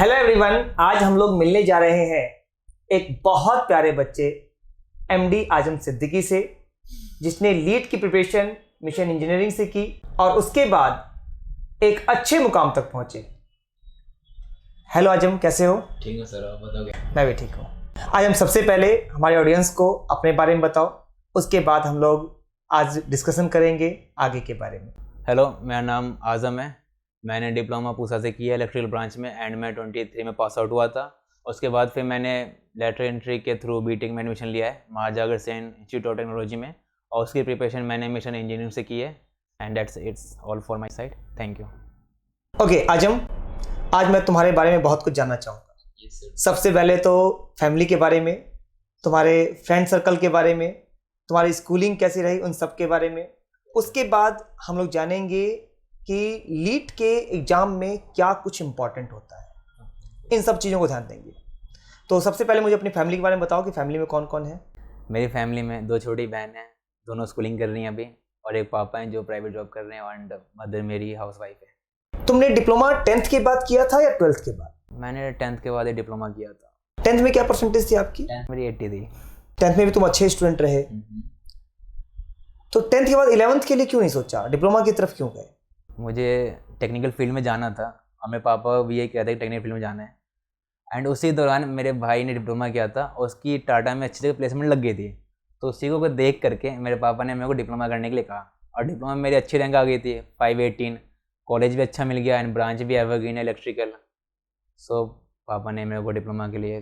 Hello everyone, आज हम लोग मिलने जा रहे हैं एक बहुत प्यारे बच्चे एमडी आजम सिद्दीकी से, जिसने लीड की प्रिपरेशन मिशन इंजीनियरिंग से की और उसके बाद एक अच्छे मुकाम तक पहुंचे। हेलो आजम, कैसे हो? ठीक है सर, आप बताओगे? मैं भी ठीक हूँ। आजम, सबसे पहले हमारे ऑडियंस को अपने बारे में बताओ, उसके बाद हम लोग आज डिस्कशन करेंगे आगे के बारे में। हेलो, मेरा नाम आज़म है। मैंने डिप्लोमा पूसा से किया इलेक्ट्रिकल ब्रांच में एंड मैं 23 में पास आउट हुआ था। उसके बाद फिर मैंने लेटर एंट्री के थ्रू बीटेक में एडमिशन लिया है Maharaja Agrasen institute of technology में, और उसकी प्रिपरेशन मैंने मिशन इंजीनियरिंग से की है। And that's it's all for my side. Thank you. Okay Azam, आज मैं तुम्हारे बारे में बहुत कुछ जानना चाहूँगा। सबसे पहले तो फैमिली के बारे में, तुम्हारे फ्रेंड सर्कल के बारे में, तुम्हारी स्कूलिंग कैसी रही, उन सब के बारे में। उसके बाद हम लोग जानेंगे कि लीट के एग्ज़ाम में क्या कुछ इम्पोर्टेंट होता है, इन सब चीज़ों को ध्यान देंगे। तो सबसे पहले मुझे अपनी फैमिली के बारे में बताओ कि फैमिली में कौन कौन है। मेरी फैमिली में 2 छोटी बहन हैं, दोनों स्कूलिंग कर रही हैं अभी, और एक पापा हैं जो प्राइवेट जॉब कर रहे हैं, एंड मदर मेरी हाउस वाइफ है। तुमने डिप्लोमा 10th के बाद किया था या 12th के बाद? मैंने 10th के बाद ही डिप्लोमा किया था। 10th में क्या परसेंटेज थी आपकी? 10th मेरी 80 थी। 10th में भी तुम अच्छे स्टूडेंट रहे, तो 10th के बाद 11th के लिए क्यों नहीं सोचा, डिप्लोमा की तरफ क्यों गए? मुझे टेक्निकल फील्ड में जाना था और मेरे पापा भी यही कहते कि टेक्निकल फील्ड में जाना है। एंड उसी दौरान मेरे भाई ने डिप्लोमा किया था, उसकी टाटा में अच्छी जगह प्लेसमेंट लग गई थी, तो उसी को देख करके मेरे पापा ने मेरे को डिप्लोमा करने के लिए कहा, और डिप्लोमा में मेरी अच्छी रैंक आ गई थी 518। कॉलेज भी अच्छा मिल गया एंड ब्रांच भी एवरग्रीन है इलेक्ट्रिकल। सो पापा ने मेरे को डिप्लोमा के लिए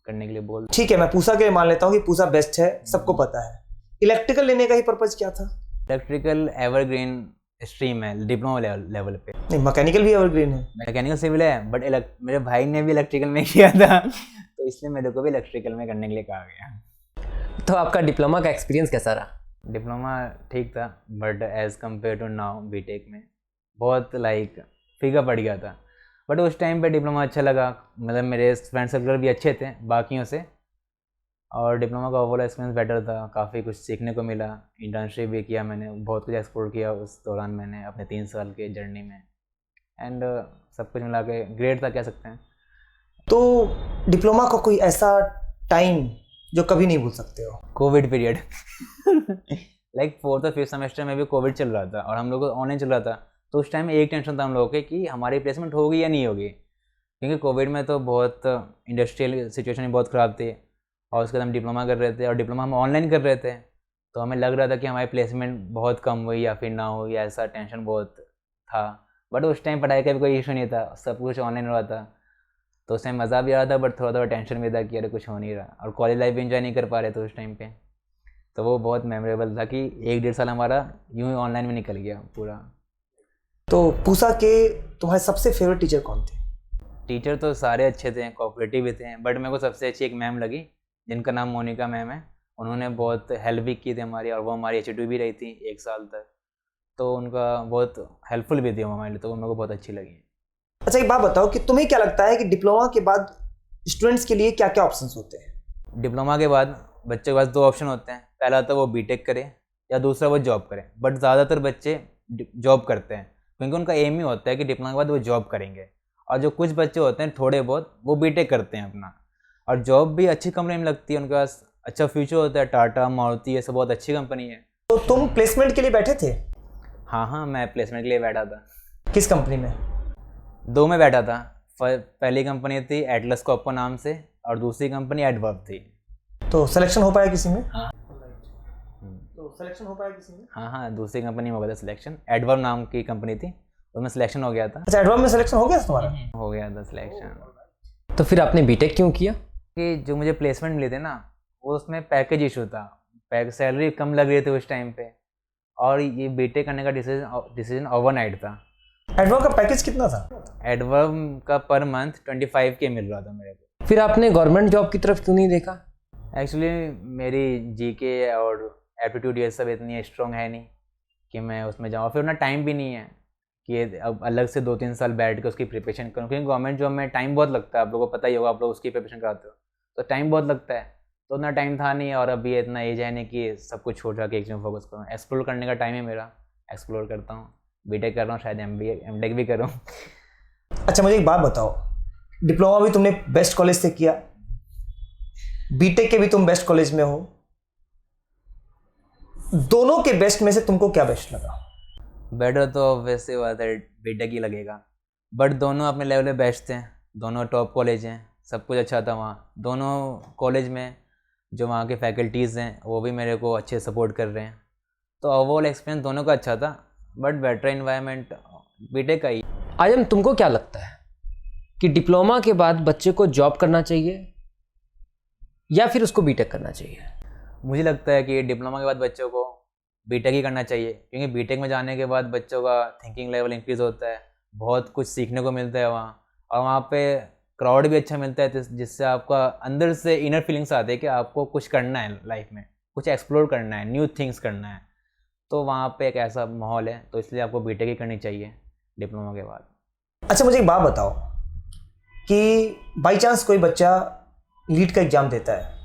करने के लिए बोल। ठीक है, मैं पूसा के लिए मान लेता हूँ कि पूसा बेस्ट है, सबको पता है। इलेक्ट्रिकल लेने का ही पर्पज क्या था? इलेक्ट्रिकल एवरग्रीन स्ट्रीम है डिप्लोमा लेवल पे। नहीं, मैकेनिकल भी एवरग्रीन है। मैकेनिकल सिविल है, बट मेरे भाई ने भी इलेक्ट्रिकल में किया था, तो इसलिए मेरे को भी इलेक्ट्रिकल में करने के लिए कहा गया। तो आपका डिप्लोमा का एक्सपीरियंस कैसा रहा? डिप्लोमा ठीक था, but as compare to now BTech में बहुत फीका पड़ गया था। बट उस टाइम पे डिप्लोमा अच्छा लगा, मतलब मेरे फ्रेंड सर्कल भी अच्छे थे बाकियों से, और डिप्लोमा का ओवरऑल एक्सपीरियंस बेटर था। काफ़ी कुछ सीखने को मिला, इंटर्नशिप भी किया मैंने, बहुत कुछ एक्सप्लोर किया उस दौरान मैंने अपने 3 साल के जर्नी में, एंड सब कुछ मिला के ग्रेट था कह सकते हैं। तो डिप्लोमा का कोई ऐसा टाइम जो कभी नहीं भूल सकते हो? कोविड पीरियड 4th और 5th सेमेस्टर में भी कोविड चल रहा था और हम लोग को ऑनलाइन चल रहा था, तो उस टाइम में एक टेंशन था हम लोगों के कि हमारी प्लेसमेंट होगी या नहीं होगी, क्योंकि कोविड में तो बहुत इंडस्ट्रियल सिचुएशन भी बहुत ख़राब थी, और उसके बाद हम डिप्लोमा कर रहे थे और डिप्लोमा हम ऑनलाइन कर रहे थे, तो हमें लग रहा था कि हमारी प्लेसमेंट बहुत कम हुई या फिर ना हुई, ऐसा टेंशन बहुत था। बट उस टाइम पढ़ाई का भी कोई इशू नहीं था, सब कुछ ऑनलाइन हो रहा था, तो उस टाइम मज़ा भी आ रहा था, बट थोड़ा थोड़ा टेंशन भी था कि अरे कुछ हो नहीं रहा, और कॉलेज लाइफ भी इंजॉय नहीं कर पा रहे थे उस टाइम पे। तो वो बहुत मेमोरेबल था कि 1-1.5 साल हमारा यूँ ही ऑनलाइन में निकल गया पूरा। तो पूसा के तुम्हारे सबसे फेवरेट टीचर कौन थे? टीचर तो सारे अच्छे थे, कोऑपरेटिव भी थे, बट मेरे को सबसे अच्छी एक मैम लगी जिनका नाम मोनिका मैम है। उन्होंने बहुत हेल्प भी की थी हमारी, और वो हमारी HOD भी रही थी 1 साल तक, तो उनका बहुत हेल्पफुल भी थी वो हमारे लिए, तो वो मेरे को बहुत अच्छी लगी। अच्छा, एक बात बताओ कि तुम्हें क्या लगता है कि डिप्लोमा के बाद स्टूडेंट्स के लिए क्या क्या ऑप्शंस होते हैं? डिप्लोमा के बाद बच्चे के पास 2 ऑप्शन होते हैं, पहला तो वो बीटेक करे या दूसरा वो जॉब करे, बट ज़्यादातर बच्चे जॉब करते हैं, क्योंकि उनका एम ही होता है कि डिप्लोमा के बाद वो जॉब करेंगे। और जो कुछ बच्चे होते हैं थोड़े बहुत, वो बीटेक करते हैं अपना, और जॉब भी अच्छी कंपनी में लगती है, उनके पास अच्छा फ्यूचर होता है, टाटा मारुति ये सब बहुत अच्छी कंपनी है। तो तुम प्लेसमेंट के लिए बैठे थे? हाँ, मैं प्लेसमेंट के लिए बैठा था। किस कंपनी में? 2 में बैठा था। पहली कंपनी थी एटलस कॉपो नाम से, और दूसरी कंपनी एडवर्ब थी। तो सिलेक्शन हो पाया किसी में? हाँ। तो सिलेक्शन हो पाया किसी में? हाँ, दूसरी कंपनी में हो गया था सिलेक्शन। एडवर्ब नाम की कंपनी थी, उसमें सिलेक्शन हो गया था। अच्छा, एडवर्ब में सिलेक्शन हो गया था तुम्हारा? हो गया था सिलेक्शन। तो फिर आपने बीटेक क्यों किया? कि जो मुझे प्लेसमेंट मिले थे ना, वो उसमें पैकेज इशू था, सैलरी कम लग रही थी उस टाइम पे, और ये बीटेक करने का डिसीजन ओवरनाइट था। एडवर्ब का पैकेज कितना था? एडवर्ब का पर मंथ 25K मिल रहा था मेरे को। फिर आपने गवर्नमेंट जॉब की तरफ क्यों नहीं देखा? एक्चुअली मेरी GK और एप्टीट्यूड ये सब इतनी स्ट्रॉन्ग है नहीं कि मैं उसमें जाऊँ, फिर उतना टाइम भी नहीं है कि अब अलग से 2-3 साल बैठ के उसकी प्रिपरेशन करूँ, क्योंकि गवर्नमेंट जॉब में टाइम बहुत लगता है, आप लोगों को पता ही होगा, आप लोग उसकी प्रिपरेशन कराते हो, तो टाइम बहुत लगता है, तो उतना टाइम था नहीं, और अभी इतना एज है नहीं कि सब कुछ छोड़ के एक चीज़ में फोकस करूँ। एक्सप्लोर करने का टाइम है मेरा, एक्सप्लोर करता हूँ, बीटेक कर रहा हूँ, शायद MBA MTech भी करूँ। अच्छा, मुझे एक बात बताओ डिप्लोमा भी तुमने बेस्ट कॉलेज से किया, बीटेक के भी तुम बेस्ट कॉलेज में हो, दोनों के बेस्ट में से तुमको क्या बेस्ट लगा? बेटर तो ऑब्वियसली बात है बीटेक ही लगेगा, बट दोनों अपने लेवल पे बेस्ट थे, दोनों टॉप कॉलेज हैं, सब कुछ अच्छा था वहाँ। दोनों कॉलेज में जो वहाँ के फैकल्टीज़ हैं वो भी मेरे को अच्छे सपोर्ट कर रहे हैं, तो ओवरऑल एक्सपीरियंस दोनों का अच्छा था, बट बेटर इन्वायरमेंट बीटेक का ही। आजम, तुमको क्या लगता है कि डिप्लोमा के बाद बच्चे को जॉब करना चाहिए या फिर उसको बीटेक करना चाहिए? मुझे लगता है कि डिप्लोमा के बाद बच्चों को बीटेक ही करना चाहिए, क्योंकि बीटेक में जाने के बाद बच्चों का थिंकिंग लेवल इंक्रीज़ होता है, बहुत कुछ सीखने को मिलता है वहाँ, और वहाँ पे क्राउड भी अच्छा मिलता है, जिससे आपका अंदर से इनर फीलिंग्स आते हैं कि आपको कुछ करना है लाइफ में, कुछ एक्सप्लोर करना है, न्यू थिंग्स करना है, तो वहाँ पे एक ऐसा माहौल है, तो इसलिए आपको बीटेक ही करनी चाहिए डिप्लोमा के बाद। अच्छा, मुझे एक बात बताओ कि बाई चांस कोई बच्चा लीड का एग्ज़ाम देता है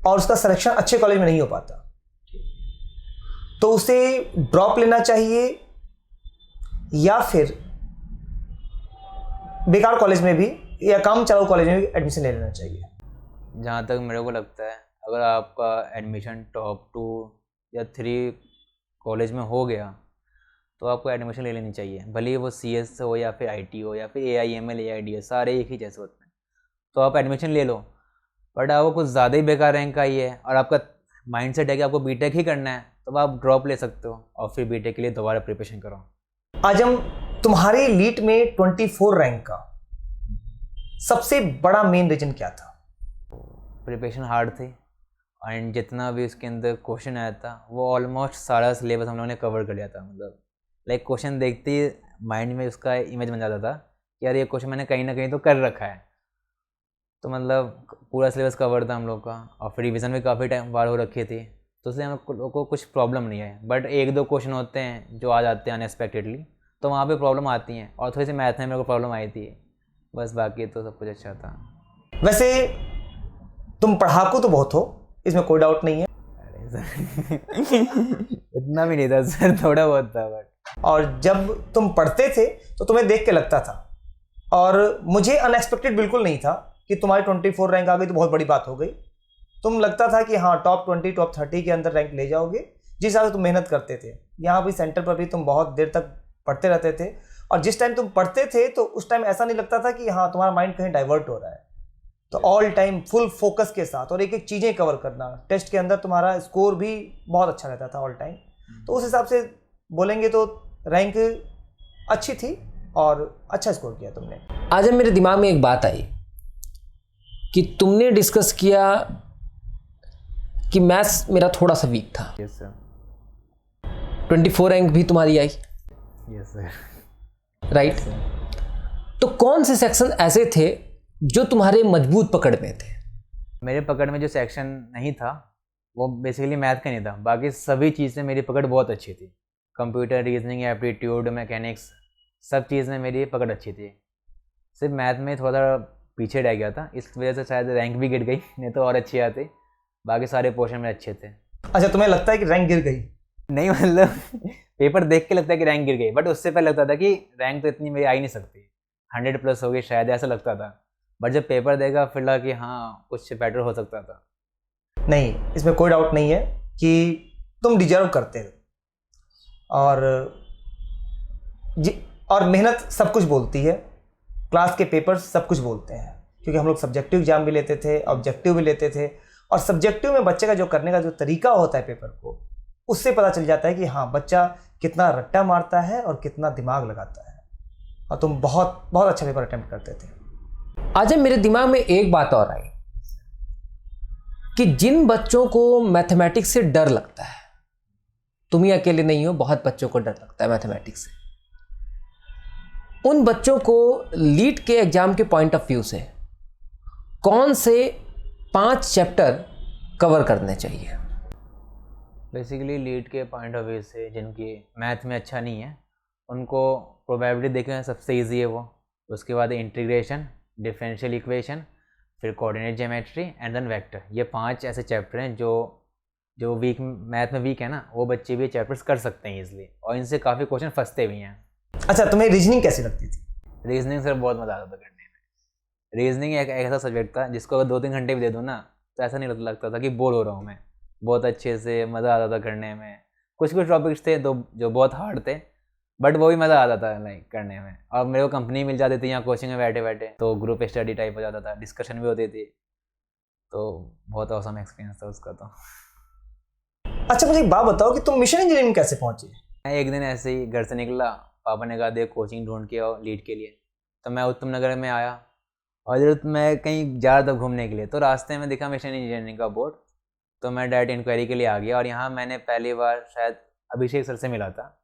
और उसका सिलेक्शन अच्छे कॉलेज में नहीं हो पाता, तो उसे ड्रॉप लेना चाहिए या फिर बेकार कॉलेज में भी या काम चालू कॉलेज में भी एडमिशन ले लेना चाहिए? जहाँ तक मेरे को लगता है, अगर आपका एडमिशन टॉप 2 या 3 कॉलेज में हो गया तो आपको एडमिशन ले लेनी चाहिए, भले ही वो CS हो या फिर IT हो या फिर AIML AIDS, सारे एक ही जैसे होते हैं, तो आप एडमिशन ले लो। बट आपको कुछ ज़्यादा ही बेकार रैंक आई है और आपका माइंडसेट है कि आपको बीटेक ही करना है, तो आप ड्रॉप ले सकते हो और फिर बीटेक के लिए दोबारा प्रिपरेशन करो। आजम, तुम्हारी लीट में 24 रैंक का सबसे बड़ा मेन रीजन क्या था? प्रिपरेशन हार्ड थी एंड जितना भी उसके अंदर क्वेश्चन आया था वो ऑलमोस्ट सारा सिलेबस हम लोगों ने कवर कर लिया था। मतलब लाइक क्वेश्चन देखते ही माइंड में उसका इमेज बन जाता था कि यार ये क्वेश्चन मैंने कहीं ना कहीं तो कर रखा है, तो मतलब पूरा सिलेबस कवर था हम लोग का, और फिर रिविज़न भी काफ़ी टाइम बार हो रखी थी, तो इसलिए हम लोग को कुछ प्रॉब्लम नहीं है। बट 1-2 क्वेश्चन होते हैं जो आ जाते हैं अनएक्सपेक्टेडली, तो वहाँ पे प्रॉब्लम आती हैं, और थोड़ी सी मैथ में मेरे को प्रॉब्लम आई थी, बस बाकी तो सब कुछ अच्छा था। वैसे तुम पढ़ाकू तो बहुत हो, इसमें कोई डाउट नहीं है। अरे सर इतना भी नहीं था सर, थोड़ा बहुत था बट। और जब तुम पढ़ते थे तो तुम्हें देख के लगता था, और मुझे अनएक्सपेक्टेड बिल्कुल नहीं था कि तुम्हारी 24 रैंक आ गई तो बहुत बड़ी बात हो गई। तुम लगता था कि हाँ टॉप 20 टॉप 30 के अंदर रैंक ले जाओगे, जिस हिसाब से तुम मेहनत करते थे। यहाँ भी सेंटर पर भी तुम बहुत देर तक पढ़ते रहते थे, और जिस टाइम तुम पढ़ते थे तो उस टाइम ऐसा नहीं लगता था कि हाँ तुम्हारा माइंड कहीं डाइवर्ट हो रहा है। तो ऑल टाइम फुल फोकस के साथ और एक एक चीज़ें कवर करना, टेस्ट के अंदर तुम्हारा स्कोर भी बहुत अच्छा रहता था ऑल टाइम। तो उस हिसाब से बोलेंगे तो रैंक अच्छी थी और अच्छा स्कोर किया तुमने। आज मेरे दिमाग में एक बात आई कि तुमने डिस्कस किया कि मैथ्स मेरा थोड़ा सा वीक था। Yes sir. 24 रैंक भी तुम्हारी आई। Yes sir. राइट। तो कौन से सेक्शन ऐसे थे जो तुम्हारे मजबूत पकड़ में थे? मेरे पकड़ में जो सेक्शन नहीं था वो बेसिकली मैथ का नहीं था, बाकी सभी चीज़ें मेरी पकड़ बहुत अच्छी थी। कंप्यूटर, रीजनिंग, एप्टीट्यूड, मैकेनिक्स, सब चीज़ में मेरी पकड़ अच्छी थी। सिर्फ मैथ में थोड़ा पीछे रह गया था, इस वजह से शायद रैंक भी गिर गई, नहीं तो और अच्छी आती। बाकी सारे पोर्शन में अच्छे थे। अच्छा, तुम्हें लगता है कि रैंक गिर गई? नहीं मतलब पेपर देख के लगता है कि रैंक गिर गई, बट उससे पहले लगता था कि रैंक तो इतनी मेरी आ ही नहीं सकती, 100+ होगी शायद, ऐसा लगता था। बट जब पेपर देगा फिर लगा कि हाँ कुछ बेटर हो सकता था। नहीं, इसमें कोई डाउट नहीं है कि तुम डिजर्व करते हो, और मेहनत सब कुछ बोलती है, क्लास के पेपर्स सब कुछ बोलते हैं, क्योंकि हम लोग सब्जेक्टिव एग्जाम भी लेते थे, ऑब्जेक्टिव भी लेते थे, और सब्जेक्टिव में बच्चे का जो करने का जो तरीका होता है पेपर को, उससे पता चल जाता है कि हाँ बच्चा कितना रट्टा मारता है और कितना दिमाग लगाता है। और तुम बहुत बहुत अच्छा पेपर अटेम्प्ट करते थे। आज मेरे दिमाग में एक बात और आई कि जिन बच्चों को मैथमेटिक्स से डर लगता है, तुम ही अकेले नहीं हो, बहुत बच्चों को डर लगता है मैथमेटिक्स से, उन बच्चों को लीट के एग्जाम के पॉइंट ऑफ व्यू से कौन से 5 चैप्टर कवर करने चाहिए? बेसिकली लीड के पॉइंट ऑफ व्यू से जिनकी मैथ में अच्छा नहीं है उनको प्रोबेबिलिटी देखें सबसे इजी है वो, उसके बाद इंटीग्रेशन, डिफरेंशियल इक्वेशन, फिर coordinate geometry and then vector. ये 5 ऐसे चैप्टर हैं जो वीक मैथ में वीक है ना, वो बच्चे भी ये चैप्टर्स कर सकते हैं इजीली, और इनसे काफ़ी क्वेश्चन फंसते भी हैं। अच्छा, तुम्हें रीजनिंग कैसी लगती थी? रीजनिंग सर बहुत मज़ा आता था करने में। रीजनिंग एक ऐसा सब्जेक्ट था जिसको अगर 2-3 घंटे भी दे दो ना तो ऐसा नहीं लगता था कि बोर हो रहा हूँ मैं। बहुत अच्छे से मज़ा आता था करने में। कुछ टॉपिक्स थे जो बहुत हार्ड थे, बट वो भी मज़ा आता था लाइक करने में। और मेरे को कंपनी मिल जाती थी यहाँ कोचिंग में बैठे बैठे, तो ग्रुप स्टडी टाइप हो जाता था, डिस्कशन भी होती थी। तो बहुत औसम एक्सपीरियंस था उसका तो। अच्छा मुझे एक बात बताओ कि तुम मिशन इंजीनियरिंग कैसे पहुंचे? मैं एक दिन ऐसे ही घर से निकला, पापा ने कहा देख कोचिंग ढूंढ के आओ लीड के लिए। तो मैं उत्तम नगर में आया और इधर मैं कहीं जा रहा था घूमने के लिए, तो रास्ते में दिखा मिशन इंजीनियरिंग का बोर्ड। तो मैं डायरेक्ट इंक्वायरी के लिए आ गया और यहाँ मैंने पहली बार शायद अभिषेक सर से मिला था।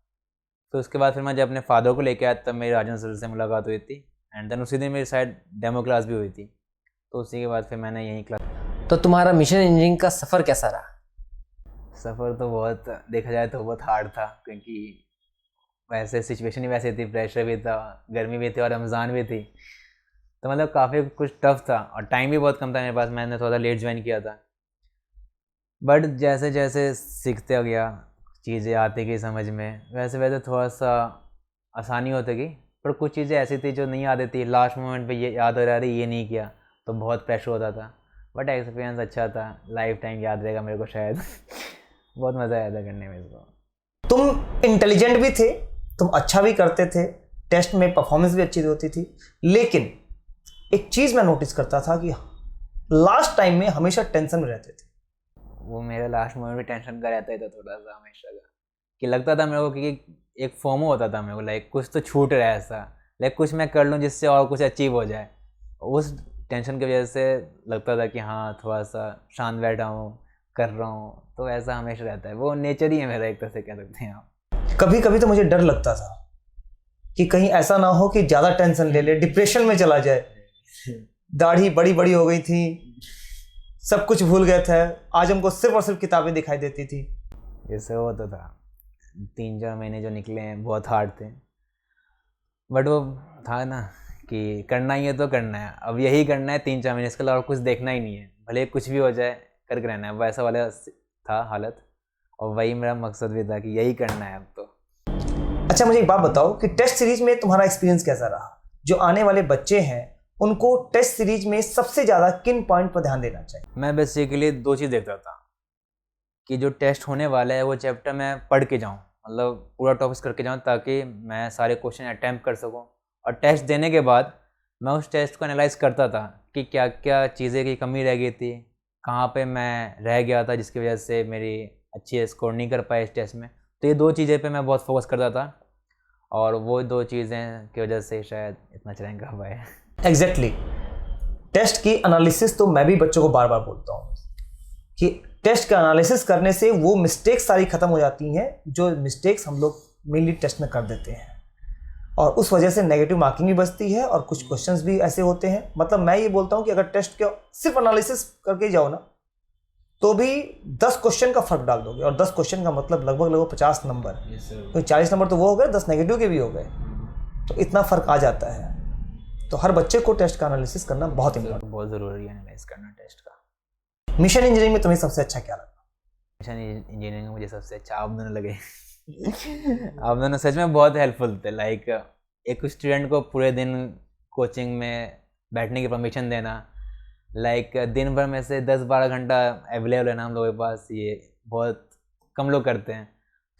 तो उसके बाद फिर मैं जब अपने फादर को लेके आया तब मेरी राजन सर से मुलाकात हुई थी, एंड देन उसी दिन मेरी शायद डेमो क्लास भी हुई थी। तो उसी के बाद फिर मैंने यहीं क्लास। तो तुम्हारा मिशन इंजीनियरिंग का सफ़र कैसा रहा? सफ़र तो बहुत, देखा जाए तो बहुत हार्ड था, क्योंकि वैसे सिचुएशन ही वैसे थी, प्रेशर भी था, गर्मी भी थी और रमज़ान भी थी। तो मतलब काफ़ी कुछ टफ था और टाइम भी बहुत कम था मेरे पास। मैंने थोड़ा लेट ज्वाइन किया था, बट जैसे जैसे सीखते गया, चीज़ें आती गई समझ में, वैसे वैसे थोड़ा सा आसानी होती गई। पर कुछ चीज़ें ऐसी थी जो नहीं आती थी, लास्ट मोमेंट पे ये याद हो रहा है ये नहीं किया, तो बहुत प्रेशर होता था। बट एक्सपीरियंस अच्छा था, लाइफ टाइम याद रहेगा मेरे को शायद। बहुत मज़ा आया था करने में इसको। तुम इंटेलिजेंट भी थे, तुम अच्छा भी करते थे, टेस्ट में परफॉर्मेंस भी अच्छी होती थी, लेकिन एक चीज़ मैं नोटिस करता था कि लास्ट टाइम में हमेशा टेंशन में रहते थे। वो मेरा लास्ट मोमेंट में टेंशन का रहता ही था थोड़ा सा हमेशा का, कि लगता था मेरे को कि एक फोमो होता था मेरे को, लाइक कुछ तो छूट रहा है ऐसा, लाइक कुछ मैं कर लूँ जिससे और कुछ अचीव हो जाए। उस टेंशन की वजह से लगता था कि हाँ थोड़ा सा शांत बैठा हूँ, कर रहा हूँ, तो ऐसा हमेशा रहता है। वो नेचर ही है मेरा, एक तरह से कह सकते हैं आप। कभी कभी तो मुझे डर लगता था कि कहीं ऐसा ना हो कि ज़्यादा टेंशन ले ले, डिप्रेशन में चला जाए। दाढ़ी बड़ी बड़ी हो गई थी, सब कुछ भूल गए थे, आज हमको सिर्फ और सिर्फ किताबें दिखाई देती थी। जैसे वो तो था 3-4 महीने जो निकले हैं बहुत हार्ड थे, बट वो था ना कि करना ही है तो करना है, अब यही करना है 3-4 महीने, इसके अलावा कुछ देखना ही नहीं है, भले कुछ भी हो जाए करके रहना है। वैसा वाला था हालत, और वही मेरा मकसद भी था कि यही करना है अब तो। अच्छा मुझे एक बात बताओ कि टेस्ट सीरीज में तुम्हारा एक्सपीरियंस कैसा रहा? जो आने वाले बच्चे हैं उनको टेस्ट सीरीज में सबसे ज़्यादा किन पॉइंट पर ध्यान देना चाहिए? मैं बेसिकली 2 चीज़ देखता था कि जो टेस्ट होने वाला है वो चैप्टर मैं पढ़ के जाऊँ, मतलब पूरा टॉपिक्स करके जाऊँ, ताकि मैं सारे क्वेश्चन अटैम्प्ट कर सकूँ। और टेस्ट देने के बाद मैं उस टेस्ट को एनालाइज करता था कि क्या क्या चीज़ें की कमी रह गई थी, कहाँ पे मैं रह गया था जिसकी वजह से मेरी अच्छी स्कोर नहीं कर पाए इस टेस्ट में। तो ये 2 चीज़ें पे मैं बहुत फोकस करता था, और वो 2 चीज़ें की वजह से शायद इतना अच्छा रैंक आ पाया है। एग्जैक्टली टेस्ट की एनालिसिस तो मैं भी बच्चों को बार बार बोलता हूँ कि टेस्ट का एनालिसिस करने से वो मिस्टेक्स सारी ख़त्म हो जाती हैं जो मिस्टेक्स हम लोग मेनली टेस्ट में कर देते हैं, और उस वजह से नेगेटिव मार्किंग भी बचती है और कुछ क्वेश्चंस भी ऐसे होते हैं। मतलब मैं ये बोलता हूँ कि अगर टेस्ट के सिर्फ एनालिसिस करके जाओ ना तो भी 10 क्वेश्चन का फर्क डाल दोगे, और 10 क्वेश्चन का मतलब लगभग 50 नंबर, तो 40 नंबर तो वो हो गए, 10 नेगेटिव के भी हो गए, तो इतना फ़र्क आ जाता है। तो हर बच्चे को टेस्ट का एनालिसिस करना बहुत इम्पोर्टेंट, बहुत ज़रूरी है एनालाइज करना टेस्ट का। मिशन इंजीनियरिंग में तुम्हें सबसे अच्छा क्या लगा? मिशन इंजीनियरिंग में मुझे सबसे अच्छा आप दोनों लगे। आप दोनों सच में बहुत हेल्पफुल थे। लाइक एक स्टूडेंट को पूरे दिन कोचिंग में बैठने की परमिशन देना, लाइक दिन भर में से 10-12 घंटा अवेलेबल है ना हम लोगों के पास, ये बहुत कम लोग करते हैं।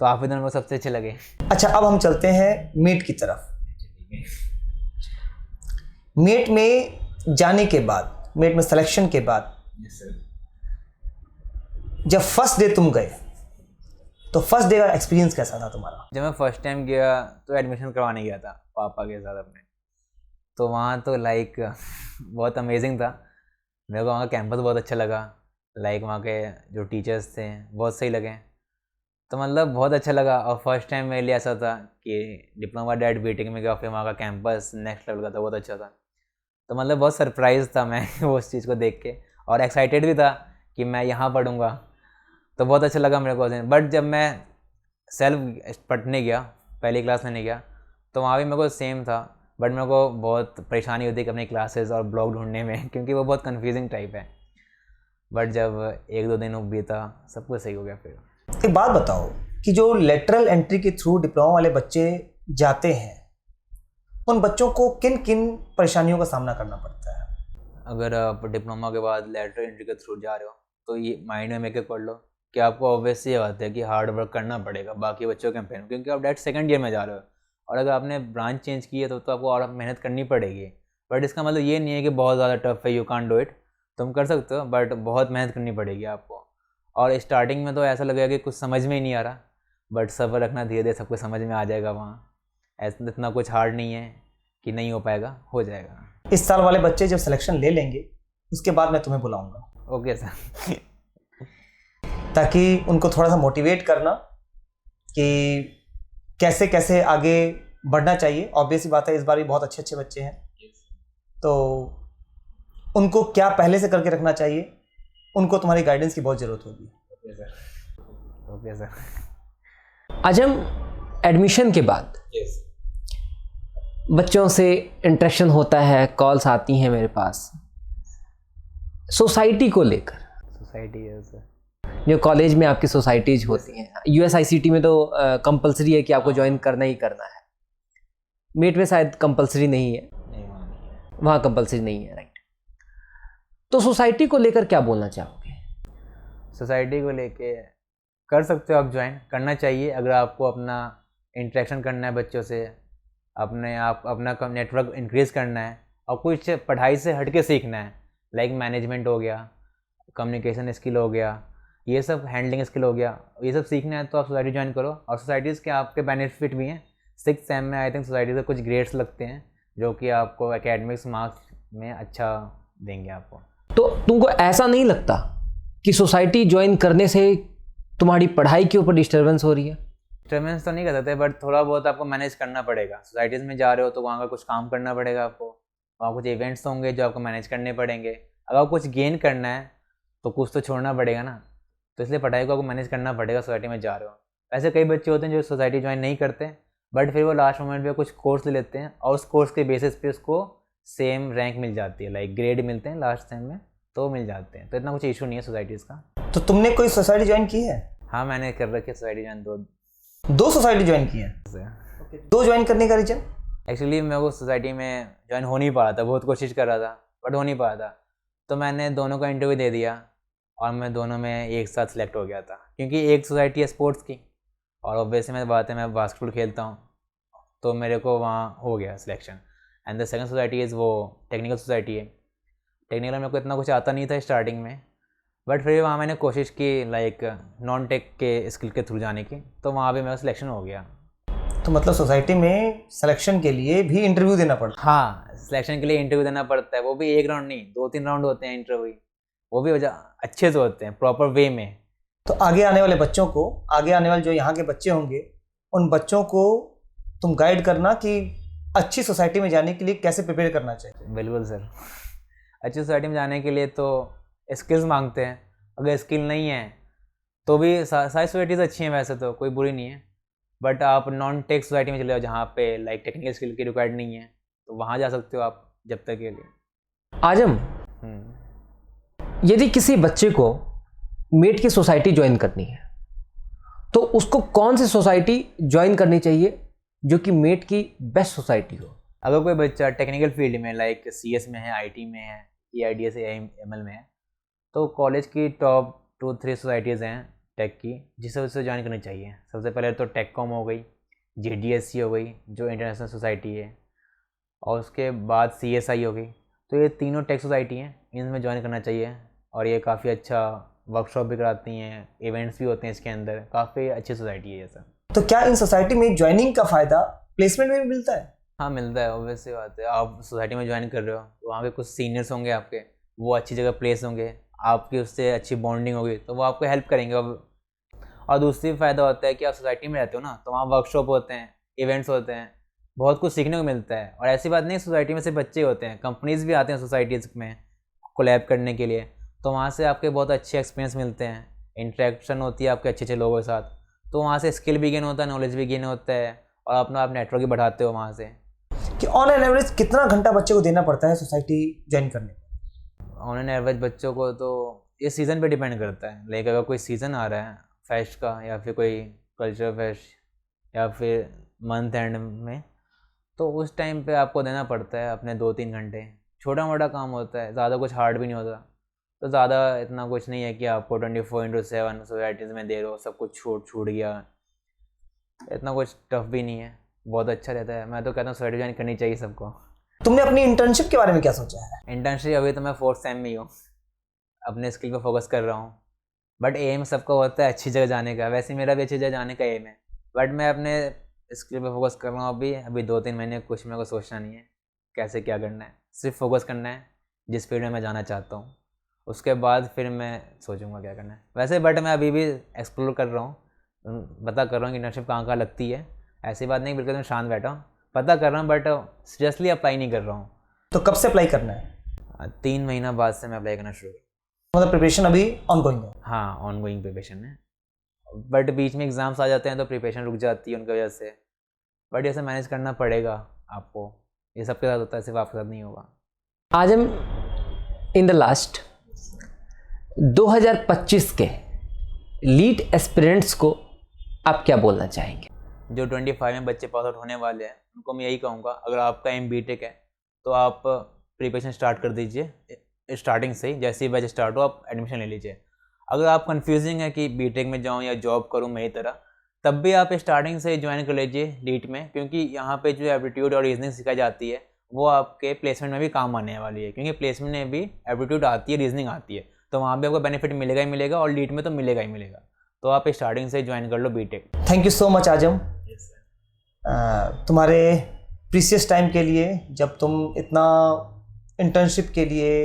तो आप ही दोनों को सबसे अच्छे लगे। अच्छा अब हम चलते हैं मीट की तरफ। मीट में जाने के बाद, मीट में सिलेक्शन के बाद, जब फर्स्ट डे तुम गए तो फर्स्ट डे का एक्सपीरियंस कैसा था तुम्हारा? जब मैं फर्स्ट टाइम गया तो एडमिशन करवाने गया था पापा के साथ अपने, तो वहाँ तो लाइक बहुत अमेजिंग था। मेरे को वहाँ का कैंपस बहुत अच्छा लगा, लाइक वहाँ के जो टीचर्स थे बहुत सही लगे, तो मतलब बहुत अच्छा लगा। और फर्स्ट टाइम मेरे लिए ऐसा था कि डिप्लोमा डायरेक्ट बीटेक में गया, फिर वहाँ का कैंपस नेक्स्ट लेवल का था, बहुत अच्छा था। तो मतलब बहुत सरप्राइज़ था मैं वो उस चीज़ को देख के, और एक्साइटेड भी था कि मैं यहाँ पढ़ूँगा, तो बहुत अच्छा लगा मेरे को। बट जब मैं सेल्फ पढ़ने गया, पहली क्लास लेने गया, तो वहाँ भी मेरे को सेम था, बट मेरे को बहुत परेशानी होती है अपनी क्लासेस और ब्लॉग ढूंढने में, क्योंकि वो बहुत कन्फ्यूजिंग टाइप है। बट जब 1-2 दिन बीता सब कुछ सही हो गया। फिर एक बात बताओ कि जो लेटरल एंट्री के थ्रू डिप्लोमा वाले बच्चे जाते हैं, उन बच्चों को किन किन परेशानियों का सामना करना पड़ता है? अगर आप डिप्लोमा के बाद लेटरल एंट्री के थ्रू जा रहे हो तो ये माइंड में मेकअप कर लो कि आपको ऑब्वियसली ये बात है कि हार्ड वर्क करना पड़ेगा बाकी बच्चों के कंपेयर में, क्योंकि आप डायरेक्ट सेकंड ईयर में जा रहे हो और अगर आपने ब्रांच चेंज की है तो आपको और मेहनत करनी पड़ेगी। बट इसका मतलब ये नहीं है कि बहुत ज़्यादा टफ है, यू कांट डू इट, तुम कर सकते हो बट बहुत मेहनत करनी पड़ेगी आपको। और स्टार्टिंग में तो ऐसा लगेगा कि कुछ समझ में ही नहीं आ रहा, बट सब्र रखना, धीरे धीरे सब कुछ समझ में आ जाएगा वहाँ। ऐसा इतना कुछ हार्ड नहीं है कि नहीं हो पाएगा, हो जाएगा। इस साल वाले बच्चे जब सिलेक्शन ले लेंगे उसके बाद मैं तुम्हें बुलाऊंगा। Okay sir. ताकि उनको थोड़ा सा मोटिवेट करना कि कैसे कैसे आगे बढ़ना चाहिए। ऑब्वियसली बात है इस बार भी बहुत अच्छे अच्छे बच्चे हैं, तो उनको क्या पहले से करके रखना चाहिए, उनको तुम्हारी गाइडेंस की बहुत ज़रूरत होगी। Okay sir. आज हम एडमिशन के बाद बच्चों से इंटरेक्शन होता है, कॉल्स आती हैं मेरे पास सोसाइटी को लेकर। सोसाइटी है सर, जो कॉलेज में आपकी सोसाइटीज होती हैं, USICT में तो कंपलसरी है कि आपको ज्वाइन करना ही करना है। मेट में शायद कंपलसरी नहीं है, वहाँ कंपलसरी नहीं है, राइट। तो सोसाइटी को लेकर क्या बोलना चाहोगे? सोसाइटी को लेके कर सकते हो आप, ज्वाइन करना चाहिए अगर आपको अपना इंटरेक्शन करना है बच्चों से, अपना नेटवर्क इंक्रीज़ करना है और कुछ पढ़ाई से हट के सीखना है, लाइक मैनेजमेंट हो गया, कम्युनिकेशन स्किल हो गया, ये सब हैंडलिंग स्किल हो गया, ये सब सीखना है तो आप सोसाइटी ज्वाइन करो। और सोसाइटीज़ के आपके बेनिफिट भी हैं। 6th सेम में आई थिंक सोसाइटी से कुछ ग्रेड्स लगते हैं जो कि आपको एकेडमिक्स मार्क्स में अच्छा देंगे आपको। तो तुमको ऐसा नहीं लगता कि सोसाइटी ज्वाइन करने से तुम्हारी पढ़ाई के ऊपर डिस्टर्बेंस हो रही है? डिस्टर्बेंस तो नहीं कर सकते बट थोड़ा बहुत आपको मैनेज करना पड़ेगा। सोसाइटीज़ में जा रहे हो तो वहाँ का कुछ काम करना पड़ेगा आपको, वहाँ कुछ इवेंट्स होंगे जो आपको मैनेज करने पड़ेंगे। अगर कुछ गेन करना है तो कुछ तो छोड़ना पड़ेगा ना, तो इसलिए पढ़ाई को आपको मैनेज करना पड़ेगा सोसाइटी में जा रहे हो। ऐसे कई बच्चे होते हैं जो सोसाइटी ज्वाइन नहीं करते बट फिर वो लास्ट मोमेंट पे कुछ कोर्स ले लेते हैं और उस कोर्स के बेसिस पे उसको सेम रैंक मिल जाती है, लाइक ग्रेड मिलते हैं लास्ट टाइम में तो मिल जाते हैं। तो इतना कुछ इशू नहीं है सोसाइटीज़ का। तो तुमने कोई सोसाइटी ज्वाइन की है? हाँ मैंने कर रखी है सोसाइटी ज्वाइन, दो सोसाइटी ज्वाइन की है? दो ज्वाइन करने का रीजन? एक्चुअली मैं वो सोसाइटी में ज्वाइन हो नहीं पा रहा था, बहुत कोशिश कर रहा था बट हो नहीं पा रहा था, तो मैंने दोनों का इंटरव्यू दे दिया और मैं दोनों में एक साथ सिलेक्ट हो गया था। क्योंकि एक सोसाइटी है स्पोर्ट्स की और ऑब्वियसली मैं बात है मैं बास्केटबॉल खेलता हूँ तो मेरे को वहाँ हो गया selection. And the second society is वो टेक्निकल सोसाइटी है। टेक्निकल मेरे को इतना कुछ आता नहीं था स्टार्टिंग में बट फिर वहाँ मैंने कोशिश की लाइक नॉन टेक के स्किल के थ्रू जाने की, तो वहाँ भी मेरा सिलेक्शन हो गया। तो मतलब सोसाइटी में सिलेक्शन के लिए भी इंटरव्यू देना पड़ता है? हाँ सिलेक्शन के लिए इंटरव्यू देना पड़ता है, वो भी एक राउंड नहीं 2-3 राउंड होते हैं इंटरव्यू, वो भी अच्छे से होते हैं प्रॉपर वे में। तो आगे आने वाले बच्चों को, आगे आने वाले जो यहाँ के बच्चे होंगे उन बच्चों को तुम गाइड करना कि अच्छी सोसाइटी में जाने के लिए कैसे प्रिपेयर करना चाहिए। बिल्कुल सर, अच्छी सोसाइटी में जाने के लिए तो स्किल्स मांगते हैं। अगर स्किल नहीं है तो भी सारी सोसाइटीज़ अच्छी हैं वैसे तो, कोई बुरी नहीं है, बट आप नॉन टेक सोसाइटी में चले जाओ जहाँ पे लाइक टेक्निकल स्किल की रिक्वायर्ड नहीं है तो वहाँ जा सकते हो आप जब तक के लिए। आजम, यदि किसी बच्चे को मेट की सोसाइटी ज्वाइन करनी है तो उसको कौन सी सोसाइटी ज्वाइन करनी चाहिए जो कि मेट की बेस्ट सोसाइटी हो? अगर कोई बच्चा टेक्निकल फील्ड में लाइक CS में है, IT में है, EIDS या ML में है तो कॉलेज की टॉप 2-3 सोसाइटीज़ हैं टेक की जिसे उसे ज्वाइन करनी चाहिए। सबसे पहले तो टेककॉम हो गई, GDSC हो गई जो इंटरनेशनल सोसाइटी है, और उसके बाद CSI हो गई। तो ये तीनों टेक सोसाइटी हैं, इनमें ज्वाइन करना चाहिए और ये काफ़ी अच्छा वर्कशॉप भी कराती हैं, इवेंट्स भी होते हैं इसके अंदर, काफ़ी अच्छी सोसाइटी है ये सब। तो क्या इन सोसाइटी में ज्वाइनिंग का फ़ायदा प्लेसमेंट में भी मिलता है? हाँ मिलता है, ऑब्वियसली बात है। आप सोसाइटी में ज्वाइन कर रहे हो तो वहाँ पे कुछ सीनियर्स होंगे आपके, वो अच्छी जगह प्लेस होंगे, आपकी उससे अच्छी बॉन्डिंग होगी तो वो आपको हेल्प करेंगे। और दूसरी फ़ायदा होता है कि आप सोसाइटी में रहते हो ना तो वहाँ वर्कशॉप होते हैं, इवेंट्स होते हैं, बहुत कुछ सीखने को मिलता है। और ऐसी बात नहीं सोसाइटी में सिर्फ बच्चे होते हैं, कंपनीज़ भी आते हैं सोसाइटीज़ में कोलैब करने के लिए, तो वहाँ से आपके बहुत अच्छे एक्सपीरियंस मिलते हैं, इंटरेक्शन होती है आपके अच्छे अच्छे लोगों के साथ, तो वहाँ से स्किल भी गेन होता है, नॉलेज भी गेन होता है और अपना आप नेटवर्क भी बढ़ाते हो वहाँ से। कि ऑन एन एवरेज कितना घंटा बच्चे को देना पड़ता है सोसाइटी ज्वाइन करने में? ऑन एन एवरेज बच्चों को तो ये सीज़न पे डिपेंड करता है। लाइक अगर कोई सीज़न आ रहा है फेस्ट का या फिर कोई कल्चर फेस्ट या फिर मंथ एंड में तो उस टाइम पे आपको देना पड़ता है अपने 2-3 घंटे छोटा मोटा काम होता है, ज़्यादा कुछ हार्ड भी नहीं होता। तो ज़्यादा इतना कुछ नहीं है कि आपको 24/7 सोसाइटीज़ में दे दो, सब कुछ छूट गया, इतना कुछ टफ भी नहीं है, बहुत अच्छा रहता है। मैं तो कहता हूँ सोसाइटी ज्वाइन करनी चाहिए सबको। तुमने अपनी इंटर्नशिप के बारे में क्या सोचा है? इंटर्नशिप अभी तो मैं 4th सेम में ही हूँ, अपने स्किल पे फोकस कर रहा हूँ। बट एम सबका होता है अच्छी जगह जाने का, वैसे मेरा भी अच्छी जगह जाने का एम है। बट मैं अपने स्किल पे फोकस कर रहा हूँ अभी 2-3 महीने कुछ मेरे को सोचना नहीं है कैसे क्या करना है, सिर्फ फोकस करना है जिस फील्ड में मैं जाना चाहता हूँ। उसके बाद फिर मैं सोचूंगा क्या करना है वैसे। बट मैं अभी भी एक्सप्लोर कर रहा हूँ, पता कर रहा हूँ कि इंटर्नशिप कहाँ लगती है। ऐसी बात नहीं बिल्कुल मैं शांत बैठा हूँ, पता कर रहा हूँ बट सीरियसली अप्लाई नहीं कर रहा हूँ। तो कब से अप्लाई करना है? 3 महीना बाद से मैं अप्लाई करना शुरू। मतलब प्रिपरेशन अभी ऑनगोइंग है? हाँ, ऑनगोइंग प्रिपरेशन है, बट बीच में एग्ज़ाम्स आ जाते हैं तो प्रिपरेशन रुक जाती है उनकी वजह से। बट ऐसे मैनेज करना पड़ेगा आपको, ये सबके साथ होता है, सिर्फ आपके साथ नहीं होगा। आज हम इन द लास्ट 2025 के लीड एस्पिरेंट्स को आप क्या बोलना चाहेंगे? जो 25 में बच्चे पास आउट होने वाले हैं उनको मैं यही कहूँगा, अगर आपका एम बीटेक है तो आप प्रिपरेशन स्टार्ट कर दीजिए स्टार्टिंग से ही। जैसे ही बैच स्टार्ट हो आप एडमिशन ले लीजिए। अगर आप कंफ्यूजिंग है कि बीटेक में जाऊँ या जॉब करूँ मेरी तरह, तब भी आप स्टार्टिंग से ज्वाइन कर लीजिए लीड में, क्योंकि यहाँ पे जो एप्टीट्यूड और रीजनिंग सिखाई जाती है वो आपके प्लेसमेंट में भी काम आने वाली है, क्योंकि प्लेसमेंट में भी एप्टीट्यूड आती है, रीजनिंग आती है, तो वहाँ पे आपको बेनिफिट मिलेगा ही मिलेगा और लीड में तो मिलेगा ही मिलेगा। तो आप स्टार्टिंग से ज्वाइन कर लो BTech. Thank you so much Azam, तुम्हारे प्रीशियस टाइम के लिए, जब तुम इतना इंटर्नशिप के लिए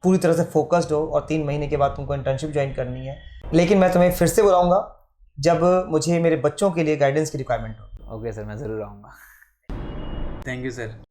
पूरी तरह से फोकस्ड हो और 3 महीने के बाद तुमको इंटर्नशिप ज्वाइन करनी है। लेकिन मैं तुम्हें फिर से बुलाऊंगा जब मुझे मेरे बच्चों के लिए गाइडेंस की रिक्वायरमेंट हो। ओके सर, मैं ज़रूर आऊँगा। Thank you sir.